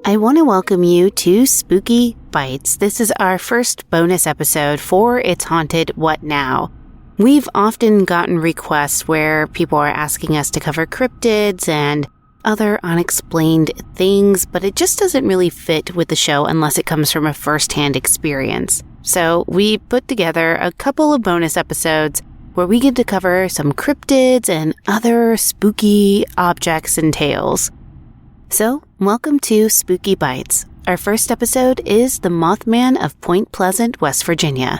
I want to welcome you to Spooky Bites. This is our first bonus episode for It's Haunted, What Now? We've often gotten requests where people are asking us to cover cryptids and other unexplained things, but it just doesn't really fit with the show unless it comes from a first-hand experience. So we put together a couple of bonus episodes where we get to cover some cryptids and other spooky objects and tales. So, welcome to Spooky Bites. Our first episode is the Mothman of Point Pleasant, West Virginia.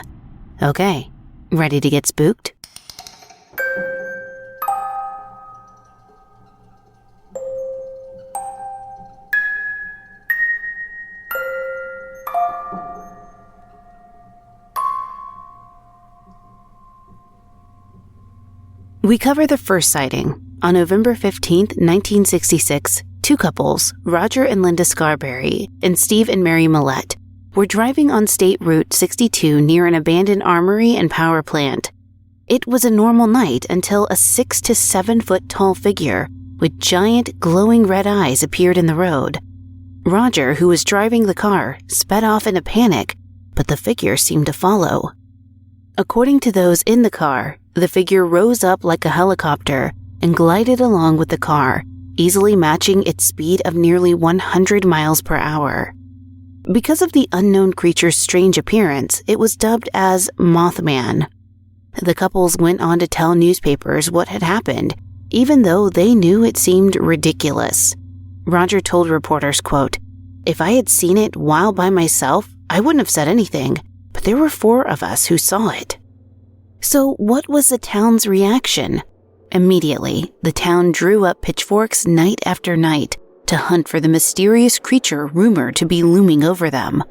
Okay, ready to get spooked? We cover the first sighting. On November 15th, 1966, two couples, Roger and Linda Scarberry and Steve and Mary Millette, were driving on State Route 62 near an abandoned armory and power plant. It was a normal night until a 6 to 7 foot tall figure with giant glowing red eyes appeared in the road. Roger, who was driving the car, sped off in a panic, but the figure seemed to follow. According to those in the car, the figure rose up like a helicopter and glided along with the car, easily matching its speed of nearly 100 miles per hour. Because of the unknown creature's strange appearance, it was dubbed as Mothman. The couples went on to tell newspapers what had happened, even though they knew it seemed ridiculous. Roger told reporters, quote, "If I had seen it while by myself, I wouldn't have said anything, but there were 4 of us who saw it." So what was the town's reaction? Immediately, the town drew up pitchforks night after night to hunt for the mysterious creature rumored to be looming over them.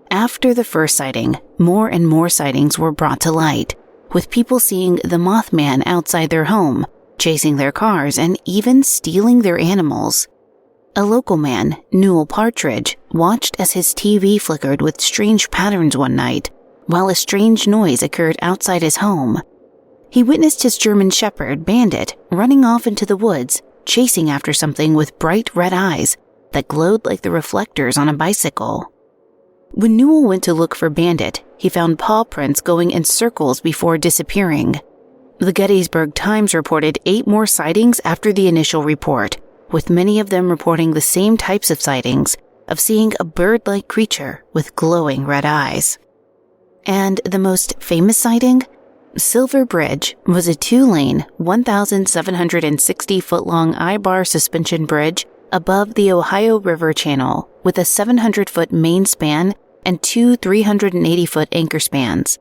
After the first sighting, more and more sightings were brought to light, with people seeing the Mothman outside their home, chasing their cars, and even stealing their animals. A local man, Newell Partridge, watched as his TV flickered with strange patterns one night, while a strange noise occurred outside his home. He witnessed his German Shepherd, Bandit, running off into the woods, chasing after something with bright red eyes that glowed like the reflectors on a bicycle. When Newell went to look for Bandit, he found paw prints going in circles before disappearing. The Gettysburg Times reported 8 more sightings after the initial report, with many of them reporting the same types of sightings of seeing a bird-like creature with glowing red eyes. And the most famous sighting? Silver Bridge was a 2-lane, 1,760-foot-long I-bar suspension bridge above the Ohio River Channel with a 700-foot main span and 2 380-foot anchor spans.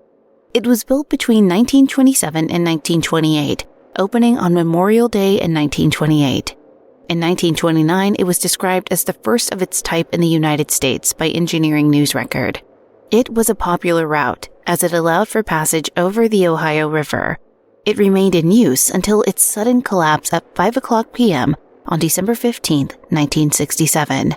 It was built between 1927 and 1928, opening on Memorial Day in 1928. In 1929, it was described as the first of its type in the United States by Engineering News Record. It was a popular route, as it allowed for passage over the Ohio River. It remained in use until its sudden collapse at 5:00 p.m. on December 15, 1967.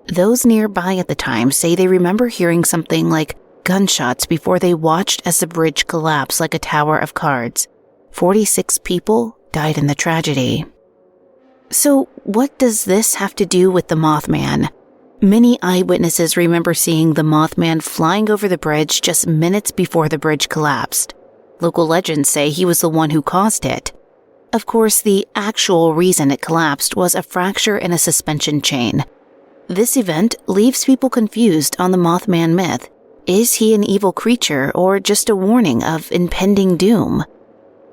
Those nearby at the time say they remember hearing something like gunshots before they watched as the bridge collapsed like a tower of cards. 46 people died in the tragedy. So, what does this have to do with the Mothman? Many eyewitnesses remember seeing the Mothman flying over the bridge just minutes before the bridge collapsed. Local legends say he was the one who caused it. Of course, the actual reason it collapsed was a fracture in a suspension chain. This event leaves people confused on the Mothman myth. Is he an evil creature or just a warning of impending doom?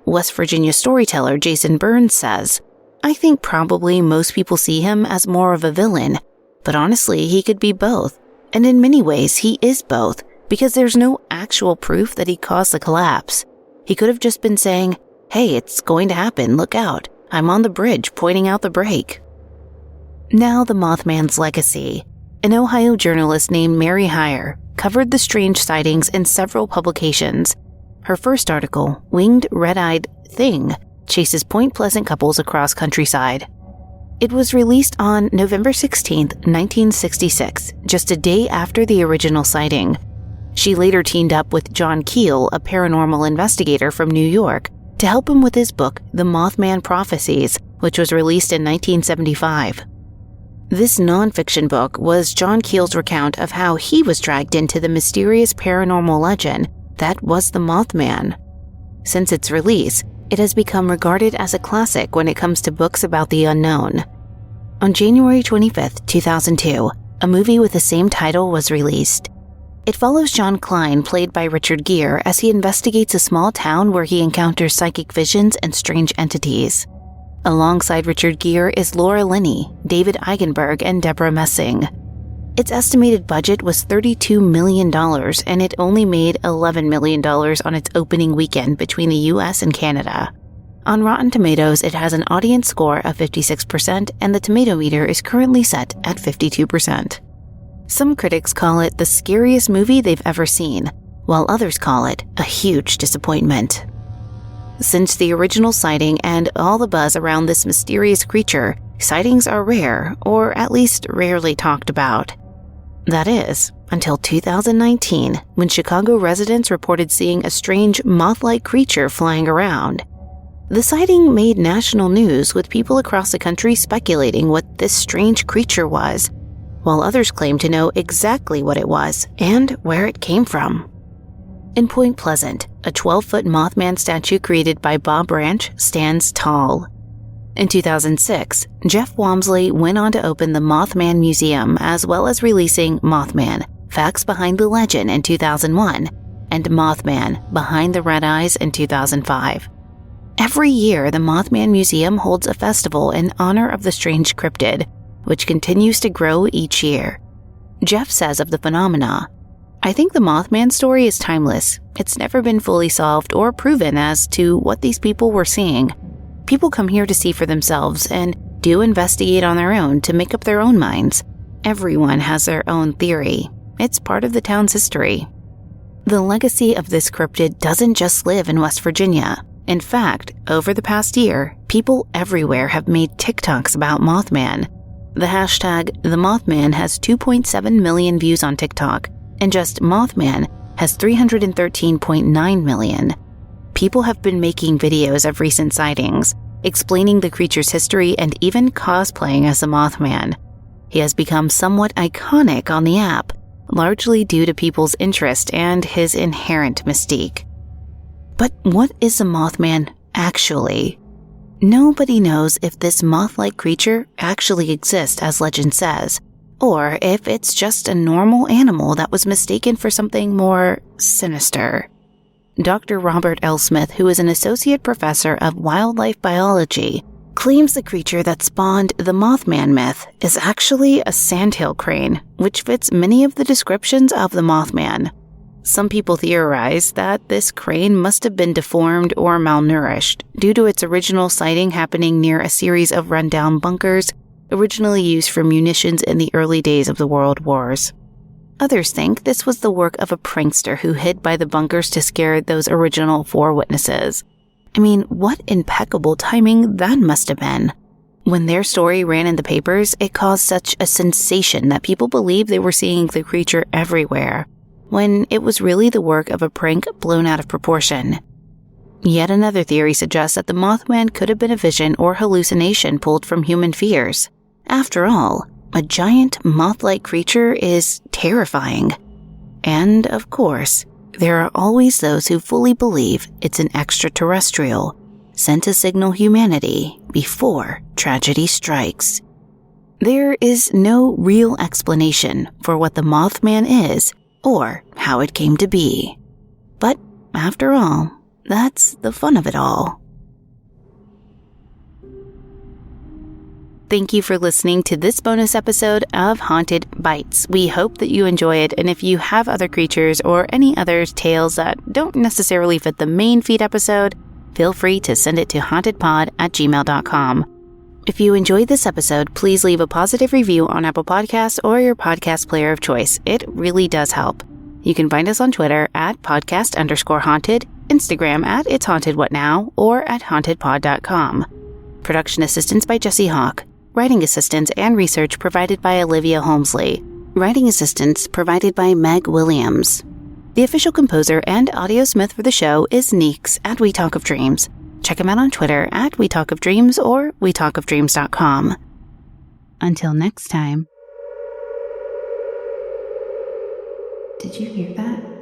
West Virginia storyteller Jason Burns says, "I think probably most people see him as more of a villain, but honestly, he could be both. And in many ways, he is both, because there's no actual proof that he caused the collapse. He could have just been saying, 'Hey, it's going to happen, look out. I'm on the bridge pointing out the brake.'" Now the Mothman's legacy. An Ohio journalist named Mary Heyer covered the strange sightings in several publications. Her first article, Winged Red-Eyed Thing, chases Point Pleasant couples across countryside. It was released on November 16, 1966, just a day after the original sighting. She later teamed up with John Keel, a paranormal investigator from New York, to help him with his book, The Mothman Prophecies, which was released in 1975. This nonfiction book was John Keel's recount of how he was dragged into the mysterious paranormal legend that was the Mothman. Since its release, it has become regarded as a classic when it comes to books about the unknown. On January 25, 2002, a movie with the same title was released. It follows John Klein, played by Richard Gere, as he investigates a small town where he encounters psychic visions and strange entities. Alongside Richard Gere is Laura Linney, David Eigenberg, and Deborah Messing. Its estimated budget was $32 million, and it only made $11 million on its opening weekend between the US and Canada. On Rotten Tomatoes, it has an audience score of 56%, and the tomato meter is currently set at 52%. Some critics call it the scariest movie they've ever seen, while others call it a huge disappointment. Since the original sighting and all the buzz around this mysterious creature, sightings are rare, or at least rarely talked about. That is, until 2019, when Chicago residents reported seeing a strange moth-like creature flying around. The sighting made national news, with people across the country speculating what this strange creature was, while others claimed to know exactly what it was and where it came from. In Point Pleasant, a 12-foot Mothman statue created by Bob Ranch stands tall. In 2006, Jeff Homsley went on to open the Mothman Museum, as well as releasing Mothman: Facts Behind the Legend in 2001 and Mothman: Behind the Red Eyes in 2005. Every year, the Mothman Museum holds a festival in honor of the strange cryptid, which continues to grow each year. Jeff says of the phenomena, "I think the Mothman story is timeless. It's never been fully solved or proven as to what these people were seeing. People come here to see for themselves and do investigate on their own to make up their own minds. Everyone has their own theory. It's part of the town's history." The legacy of this cryptid doesn't just live in West Virginia. In fact, over the past year, people everywhere have made TikToks about Mothman. The hashtag #TheMothman has 2.7 million views on TikTok, and just Mothman has 313.9 million. People have been making videos of recent sightings, explaining the creature's history and even cosplaying as the Mothman. He has become somewhat iconic on the app, largely due to people's interest and his inherent mystique. But what is a Mothman actually? Nobody knows if this moth-like creature actually exists as legend says, or if it's just a normal animal that was mistaken for something more sinister. Dr. Robert L. Smith, who is an associate professor of wildlife biology, claims the creature that spawned the Mothman myth is actually a sandhill crane, which fits many of the descriptions of the Mothman. Some people theorize that this crane must have been deformed or malnourished due to its original sighting happening near a series of rundown bunkers originally used for munitions in the early days of the World Wars. Others think this was the work of a prankster who hid by the bunkers to scare those original 4 witnesses. I mean, what impeccable timing that must have been. When their story ran in the papers, it caused such a sensation that people believed they were seeing the creature everywhere, when it was really the work of a prank blown out of proportion. Yet another theory suggests that the Mothman could have been a vision or hallucination pulled from human fears. After all, a giant moth-like creature is terrifying. And, of course, there are always those who fully believe it's an extraterrestrial, sent to signal humanity before tragedy strikes. There is no real explanation for what the Mothman is or how it came to be. But, after all, that's the fun of it all. Thank you for listening to this bonus episode of Haunted Bites. We hope that you enjoy it, and if you have other creatures or any other tales that don't necessarily fit the main feed episode, feel free to send it to hauntedpod@gmail.com. If you enjoyed this episode, please leave a positive review on Apple Podcasts or your podcast player of choice. It really does help. You can find us on Twitter @podcast_haunted, Instagram @itshauntedwhatnow, or at hauntedpod.com. Production assistance by Jesse Hawke. Writing assistance and research provided by Olivia Homsley. Writing assistance provided by Meg Williams. The official composer and audiosmith for the show is Neeks @We Talk of Dreams. Check him out on Twitter @WeTalkOfDreams or WeTalkOfDreams.com. Until next time. Did you hear that?